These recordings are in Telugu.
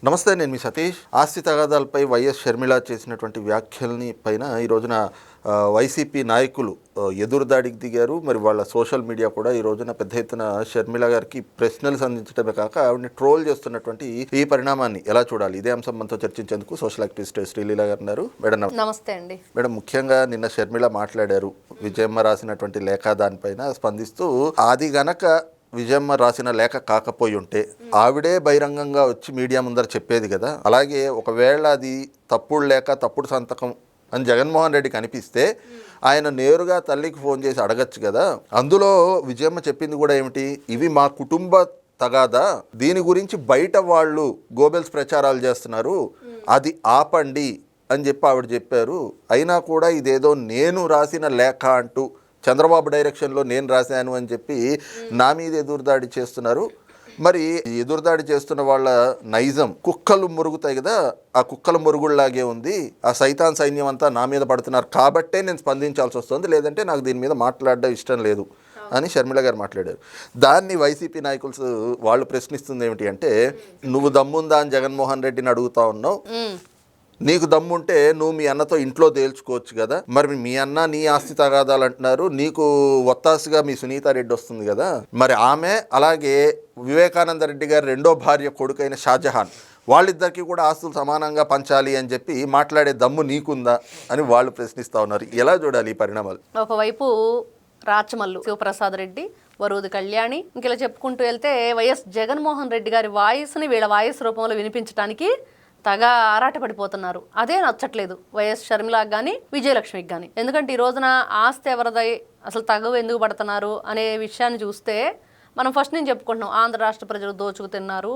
నమస్తే, నేను మీ సతీష్. ఆస్తి తగాదాలపై వైఎస్ షర్మిల చేసినటువంటి వ్యాఖ్యల్ని పైన ఈ రోజున వైసీపీ నాయకులు ఎదురుదాడికి దిగారు. మరి వాళ్ళ సోషల్ మీడియా కూడా ఈ రోజున పెద్ద ఎత్తున షర్మిల గారికి ప్రశ్నలు సంధించడమే కాక ఆవిడని ట్రోల్ చేస్తున్నటువంటి ఈ పరిణామాన్ని ఎలా చూడాలి? ఇదే అంశం మనతో చర్చించేందుకు సోషల్ యాక్టివిస్ట్ శ్రీలీల గారు ఉన్నారు. మేడం నమస్తే అండి. మేడం, ముఖ్యంగా నిన్న షర్మిల మాట్లాడారు. విజయమ్మ రాసినటువంటి లేఖ దానిపైన స్పందిస్తూ, అది గనక విజయమ్మ రాసిన లేఖ కాకపోయి ఉంటే ఆవిడే బహిరంగంగా వచ్చి మీడియా ముందర చెప్పేది కదా. అలాగే ఒకవేళ అది తప్పుడు లేఖ, తప్పుడు సంతకం అని జగన్మోహన్ రెడ్డికి అనిపిస్తే ఆయన నేరుగా తల్లికి ఫోన్ చేసి అడగచ్చు కదా. అందులో విజయమ్మ చెప్పింది కూడా ఏమిటి, ఇవి మా కుటుంబ తగాదా, దీని గురించి బయట వాళ్ళు గోబెల్స్ ప్రచారాలు చేస్తున్నారు, అది ఆపండి అని చెప్పి ఆవిడ చెప్పారు. అయినా కూడా ఇదేదో నేను రాసిన లేఖ అంటూ చంద్రబాబు డైరెక్షన్లో నేను రాశాను అని చెప్పి నా మీద ఎదురుదాడి చేస్తున్నారు. మరి ఎదురుదాడి చేస్తున్న వాళ్ళ నైజం కుక్కలు మురుగుతాయి కదా, ఆ కుక్కల మురుగుళ్లాగే ఉంది. ఆ సైతాన్ సైన్యం అంతా నా మీద పడుతున్నారు కాబట్టే నేను స్పందించాల్సి వస్తుంది, లేదంటే నాకు దీని మీద మాట్లాడడం ఇష్టం లేదు అని షర్మిల గారు మాట్లాడారు. దాన్ని వైసీపీ నాయకులు వాళ్ళు ప్రశ్నిస్తుంది ఏమిటి అంటే, నువ్వు దమ్ముందా అని జగన్మోహన్ రెడ్డిని అడుగుతా ఉన్నావు, నీకు దమ్ముంటే నువ్వు మీ అన్నతో ఇంట్లో తేల్చుకోవచ్చు కదా. మరి మీ అన్న నీ ఆస్తి తగాదాలు అంటున్నారు, నీకు ఒత్తాసుగా మీ సునీత రెడ్డి వస్తుంది కదా. మరి ఆమె అలాగే వివేకానంద రెడ్డి గారి రెండో భార్య కొడుకైన షాజహాన్, వాళ్ళిద్దరికీ కూడా ఆస్తులు సమానంగా పంచాలి అని చెప్పి మాట్లాడే దమ్ము నీకుందా అని వాళ్ళు ప్రశ్నిస్తూ ఉన్నారు. ఎలా చూడాలి ఈ పరిణామాలు? ఒకవైపు రాచమల్లు శివప్రసాద్ రెడ్డి, వరూది కళ్యాణి, ఇంకెలా చెప్పుకుంటూ వెళ్తే వైఎస్ జగన్మోహన్ రెడ్డి గారి వాయిస్ని వీళ్ళ వాయిస్ రూపంలో వినిపించడానికి తగా ఆరాటపడిపోతున్నారు. అదే నచ్చట్లేదు వైఎస్ షర్మిలకు కానీ విజయలక్ష్మికి కానీ. ఎందుకంటే ఈ రోజున ఆస్తి ఎవరిదై, అసలు తగవు ఎందుకు పడుతున్నారు అనే విషయాన్ని చూస్తే మనం ఫస్ట్ నుంచి చెప్పుకుంటున్నాం. ఆంధ్ర రాష్ట్ర ప్రజలు దోచుకు తిన్నారు,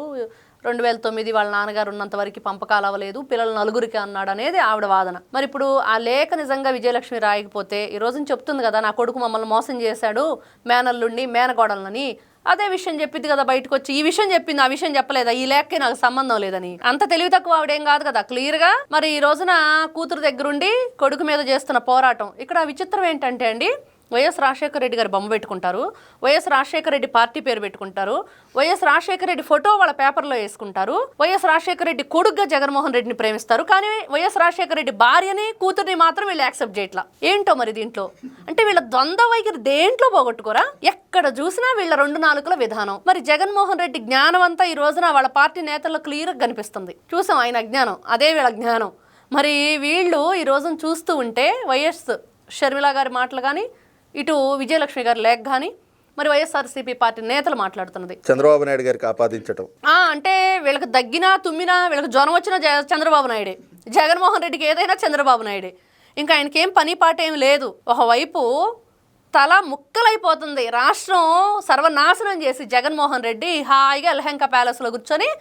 2009 వాళ్ళ నాన్నగారు ఉన్నంత వరకు పంపకాలు అవ్వలేదు, పిల్లలు నలుగురికి అన్నాడు అనేది ఆవిడ వాదన. మరి ఇప్పుడు ఆ లేఖ నిజంగా విజయలక్ష్మి రాయకపోతే ఈ రోజున చెప్తుంది కదా, నా కొడుకు మమ్మల్ని మోసం చేశాడు, మేనల్లుండి మేనగోడలని, అదే విషయం చెప్పింది కదా బయటకు వచ్చి. ఈ విషయం చెప్పింది, ఆ విషయం చెప్పలేదా, ఈ లేఖకి నాకు సంబంధం లేదని. అంత తెలివి తక్కువ ఆవిడేం కాదు కదా, క్లియర్గా. మరి ఈ రోజున కూతురు దగ్గరుండి కొడుకు మీద చేస్తున్న పోరాటం. ఇక్కడ విచిత్రం ఏంటంటే అండి, వైఎస్ రాజశేఖర రెడ్డి గారు బొమ్మ పెట్టుకుంటారు, వైఎస్ రాజశేఖర రెడ్డి పార్టీ పేరు పెట్టుకుంటారు, వైఎస్ రాజశేఖర రెడ్డి ఫోటో వాళ్ళ పేపర్లో వేసుకుంటారు, వైఎస్ రాజశేఖర రెడ్డి కొడుకుగా జగన్మోహన్ రెడ్డిని ప్రేమిస్తారు. కానీ వైఎస్ రాజశేఖర రెడ్డి భార్యని, కూతుర్ని మాత్రం వీళ్ళు యాక్సెప్ట్ చేయట్లా. ఏంటో మరి దీంట్లో అంటే వీళ్ళ ద్వంద్వ వైఖరి దేంట్లో పోగొట్టుకోరా? ఎక్కడ చూసినా వీళ్ళ 2 నాలుకల విధానం. మరి జగన్మోహన్ రెడ్డి జ్ఞానం అంతా ఈ రోజున వాళ్ళ పార్టీ నేతల్లో క్లియర్గా కనిపిస్తుంది. చూసాం ఆయన జ్ఞానం, అదే వీళ్ళ జ్ఞానం. మరి వీళ్ళు ఈ రోజున చూస్తూ ఉంటే వైఎస్ షర్మిల గారి మాటలు కానీ, ఇటు విజయలక్ష్మి గారి లేఖ కానీ, మరి వైఎస్ఆర్సీపీ పార్టీ నేతలు మాట్లాడుతున్నది చంద్రబాబు నాయుడు గారికి ఆపాదించడం. అంటే వీళ్ళకి దగ్గినా తుమ్మినా, వీళ్ళకి జ్వరం వచ్చినా చంద్రబాబు నాయుడే, జగన్మోహన్ రెడ్డికి ఏదైనా చంద్రబాబు నాయుడే. ఇంకా ఆయనకి ఏం పని పాట ఏం లేదు. ఒకవైపు తల ముక్కలైపోతుంది, రాష్ట్రం సర్వనాశనం చేసి జగన్మోహన్ రెడ్డి హాయిగా ఎల్హంక ప్యాలెస్లో కూర్చొని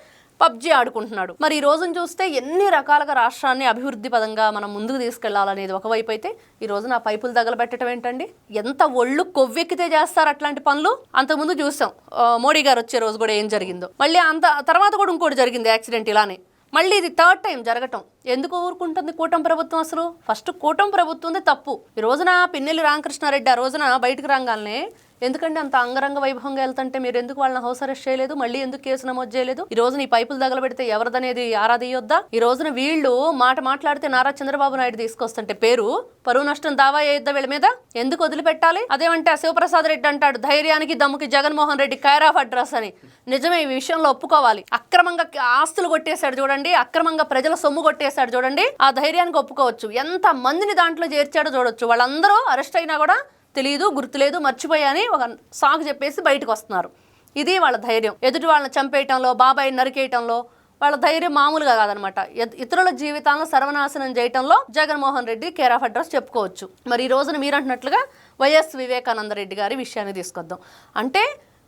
పబ్జీ ఆడుకుంటున్నాడు. మరి ఈ రోజును చూస్తే ఎన్ని రకాలుగా రాష్ట్రాన్ని అభివృద్ధి పదంగా మనం ముందుకు తీసుకెళ్లాలనేది ఒకవైపు అయితే, ఈ రోజున ఆ పైపులు తగలబెట్టడం ఏంటండి, ఎంత ఒళ్ళు కొవ్వెక్కితే చేస్తారు అట్లాంటి పనులు. అంతకుముందు చూసాం మోడీ గారు వచ్చే రోజు కూడా ఏం జరిగిందో. మళ్ళీ అంత తర్వాత కూడా ఇంకోటి జరిగింది యాక్సిడెంట్ ఇలానే. మళ్ళీ ఇది 3rd టైం జరగటం. ఎందుకు ఊరుకుంటుంది కూటమి ప్రభుత్వం? అసలు ఫస్ట్ కూటమి ప్రభుత్వంది తప్పు. ఈ రోజున పిన్నెల్లి రామకృష్ణారెడ్డి ఆ రోజున బయటకు రాగానే, ఎందుకంటే అంత అంగరంగ వైభవంగా వెళ్తుంటే మీరు ఎందుకు వాళ్ళని హౌస్ అరెస్ట్ చేయలేదు, మళ్ళీ ఎందుకు కేసు నమోదు చేయలేదు? ఈ రోజున ఈ పైపులు తగలబెడితే ఎవరిదనేది ఆరాధీయొద్దా? ఈ రోజున వీళ్ళు మాట్లాడితే నారా చంద్రబాబు నాయుడు తీసుకొస్తుంటే పేరు పరువు నష్టం దావా వేయొద్దా వీళ్ళ మీద? ఎందుకు వదిలిపెట్టాలి? అదేమంటే ఆ శివప్రసాద్ రెడ్డి అంటాడు, ధైర్యానికి దమ్ముకి Jaganmohan Reddy care of address అని. నిజమే, ఈ విషయంలో ఒప్పుకోవాలి. అక్రమంగా ఆస్తులు కొట్టేశాడు చూడండి, అక్రమంగా ప్రజల సొమ్ము కొట్టేశాడు చూడండి, ఆ ధైర్యానికి ఒప్పుకోవచ్చు. ఎంత మందిని దాంట్లో చేర్చాడో చూడొచ్చు. వాళ్ళందరూ అరెస్ట్ అయినా కూడా తెలియదు, గుర్తులేదు, మర్చిపోయాని ఒక సాగు చెప్పేసి బయటకు వస్తున్నారు. ఇది వాళ్ళ ధైర్యం. ఎదుటి వాళ్ళని చంపేయటంలో, బాబాయి నరికేయటంలో వాళ్ళ ధైర్యం మామూలుగా కాదనమాట. ఇతరుల జీవితాలను సర్వనాశనం చేయటంలో Jaganmohan Reddy care of address చెప్పుకోవచ్చు. మరి ఈ రోజున మీరు అంటున్నట్లుగా వైఎస్ వివేకానంద రెడ్డి గారి విషయాన్ని తీసుకొద్దాం. అంటే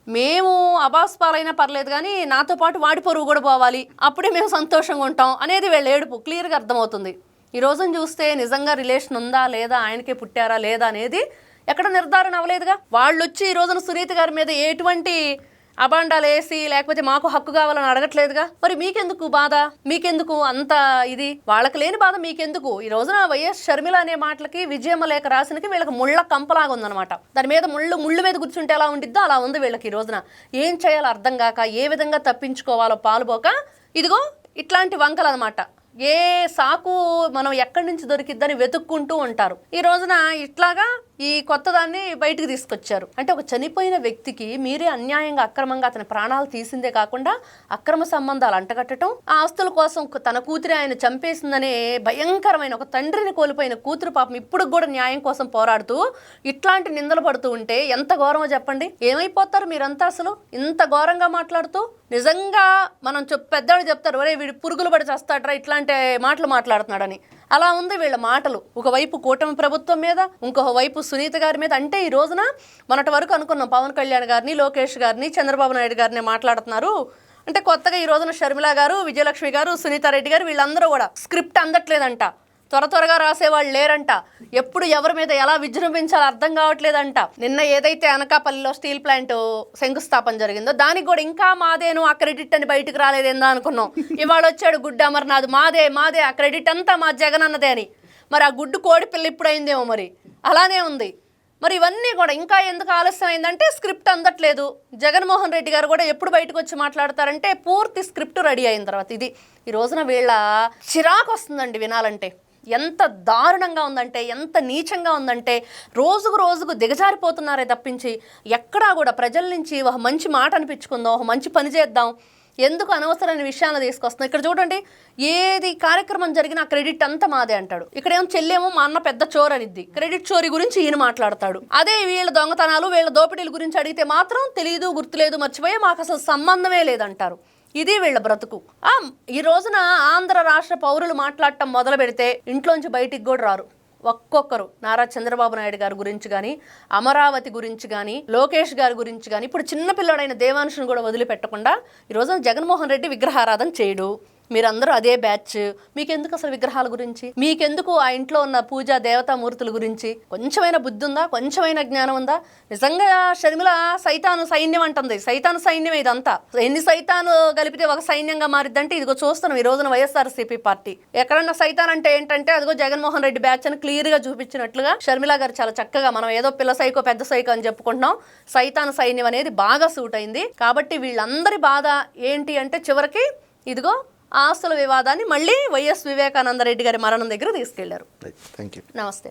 మేము అబాస్పాలైనా పర్లేదు కానీ నాతో పాటు వాడి పొరుగు కూడా పోవాలి, అప్పుడే మేము సంతోషంగా ఉంటాం అనేది వీళ్ళ ఏడుపు క్లియర్గా అర్థమవుతుంది. ఈ రోజున చూస్తే నిజంగా రిలేషన్ ఉందా లేదా, ఆయనకే పుట్టారా లేదా అనేది ఎక్కడ నిర్ధారణ అవ్వలేదుగా. వాళ్ళు వచ్చి ఈ రోజున సునీత గారి మీద ఎటువంటి అబాండాలు వేసి లేకపోతే మాకు హక్కు కావాలని అడగట్లేదుగా. మరి మీకెందుకు బాధ, మీకెందుకు అంత ఇది, వాళ్ళకి లేని బాధ మీకెందుకు? ఈ రోజున వైఎస్ షర్మిల అనే మాటలకి విజయమ్మ లేఖ రాసినకి వీళ్ళకి ముళ్ళ కంపలాగా ఉందన్నమాట. దాని మీద ముళ్ళు మీద కూర్చుంటే ఎలా ఉండిద్దో అలా ఉంది వీళ్ళకి. ఈ రోజున ఏం చేయాలో అర్థం కాక, ఏ విధంగా తప్పించుకోవాలో పాలుపోక, ఇదిగో ఇట్లాంటి వంకలు అనమాట. ఏ సాకు మనం ఎక్కడి నుంచి దొరికిద్దని వెతుక్కుంటూ ఉంటారు. ఈ రోజున ఇట్లాగా ఈ కొత్త దాన్ని బయటకు తీసుకొచ్చారు. అంటే ఒక చనిపోయిన వ్యక్తికి మీరే అన్యాయంగా అక్రమంగా అతని ప్రాణాలు తీసిందే కాకుండా అక్రమ సంబంధాలు అంటగట్టడం, ఆ ఆస్తుల కోసం తన కూతురి ఆయన చంపేసిందనే భయంకరమైన ఒక తండ్రిని కోల్పోయిన కూతురు పాపం ఇప్పుడు కూడా న్యాయం కోసం పోరాడుతూ ఇట్లాంటి నిందలు పడుతూ ఉంటే ఎంత ఘోరమో చెప్పండి. ఏమైపోతారు మీరంతా అసలు ఇంత ఘోరంగా మాట్లాడుతూ? నిజంగా మనం పెద్దవాళ్ళు చెప్తారు, ఒరే వీడు పురుగులు పడి చేస్తాడరా ఇట్లాంటి మాటలు మాట్లాడుతున్నాడని. అలా ఉంది వీళ్ళ మాటలు. ఒకవైపు కూటమి ప్రభుత్వం మీద, ఇంకొక వైపు సునీత గారి మీద. అంటే ఈ రోజున మొన్నటి వరకు అనుకున్నాం పవన్ కళ్యాణ్ గారిని, లోకేష్ గారిని, చంద్రబాబు నాయుడు గారిని మాట్లాడుతున్నారు అంటే, కొత్తగా ఈ రోజున షర్మిల గారు, విజయలక్ష్మి గారు, సునీతారెడ్డి గారు వీళ్ళందరూ కూడా స్క్రిప్ట్ అందట్లేదంట, త్వరగా రాసేవాళ్ళు లేరంట, ఎప్పుడు ఎవరి మీద ఎలా విజృంభించాలో అర్థం కావట్లేదంట. నిన్న ఏదైతే అనకాపల్లిలో స్టీల్ ప్లాంట్ శంకుస్థాపన జరిగిందో దానికి కూడా ఇంకా మాదేను ఆ క్రెడిట్ అని బయటకు రాలేదేందా అనుకున్నాం. ఇవాళ వచ్చాడు గుడ్డు అమర్నాథ్, మాదే ఆ క్రెడిట్ అంతా మా జగన్ అన్నదే అని. మరి ఆ గుడ్డు కోడి పిల్ల ఇప్పుడు అయిందేమో, మరి అలానే ఉంది. మరి ఇవన్నీ కూడా ఇంకా ఎందుకు ఆలస్యం అయిందంటే స్క్రిప్ట్ అందట్లేదు. జగన్మోహన్ రెడ్డి గారు కూడా ఎప్పుడు బయటకు వచ్చి మాట్లాడతారంటే పూర్తి స్క్రిప్ట్ రెడీ అయిన తర్వాత. ఇది ఈ రోజున వీళ్ళ చిరాకు వస్తుందండి వినాలంటే. ఎంత దారుణంగా ఉందంటే, ఎంత నీచంగా ఉందంటే, రోజుకు దిగజారిపోతున్నారే తప్పించి ఎక్కడా కూడా ప్రజల నుంచి ఒక మంచి మాట అనిపించుకుందాం, ఒక మంచి పని చేద్దాం, ఎందుకు అనవసరమైన విషయాలను తీసుకొస్తున్నాం. ఇక్కడ చూడండి, ఏది కార్యక్రమం జరిగినా క్రెడిట్ అంతా మాదే అంటాడు. ఇక్కడేమో చెల్లేమో మా అన్న పెద్ద చోరు అనిద్ది, క్రెడిట్ చోరీ గురించి ఈయన మాట్లాడతాడు. అదే వీళ్ళ దొంగతనాలు, వీళ్ళ దోపిడీల గురించి అడిగితే మాత్రం తెలియదు, గుర్తులేదు, మర్చిపోయి మాకు అసలు సంబంధమే లేదంటారు. ఇది వీళ్ళ బ్రతుకు. ఈ రోజున ఆంధ్ర రాష్ట్ర పౌరులు మాట్లాడటం మొదలు పెడితే ఇంట్లోంచి బయటికి కూడా రారు. ఒక్కొక్కరు నారా చంద్రబాబు నాయుడు గారి గురించి కానీ, అమరావతి గురించి కానీ, లోకేష్ గారి గురించి కానీ, ఇప్పుడు చిన్నపిల్లడైన దేవాంశుని కూడా వదిలిపెట్టకుండా ఈ రోజున జగన్మోహన్ రెడ్డి విగ్రహారాధన చేయడు. మీరందరూ అదే బ్యాచ్. మీకెందుకు అసలు విగ్రహాల గురించి? మీకెందుకు ఆ ఇంట్లో ఉన్న పూజా దేవతామూర్తుల గురించి? కొంచెమైన బుద్ధి ఉందా? కొంచెమైన జ్ఞానం ఉందా? నిజంగా షర్మిల సైతాను సైన్యం అంటుంది. సైతాను సైన్యం ఇదంతా. ఎన్ని సైతాను కలిపితే ఒక సైన్యంగా మారిద్దంటే ఇదిగో చూస్తున్నాం ఈ రోజున వైఎస్ఆర్సీపీ పార్టీ. ఎక్కడన్నా సైతాన్ అంటే ఏంటంటే అదిగో జగన్మోహన్ రెడ్డి బ్యాచ్ అని క్లియర్గా చూపించినట్లుగా షర్మిల గారు చాలా చక్కగా, మనం ఏదో పిల్ల సైకో పెద్ద సైకో అని చెప్పుకుంటున్నాం, సైతాను సైన్యం అనేది బాగా సూట్ అయింది. కాబట్టి వీళ్ళందరి బాధ ఏంటి అంటే చివరికి ఇదిగో ఆస్తుల వివాదాన్ని మళ్ళీ వైఎస్ వివేకానంద రెడ్డి గారి మరణం దగ్గర తీసుకెళ్లారు. Thank you. నమస్తే.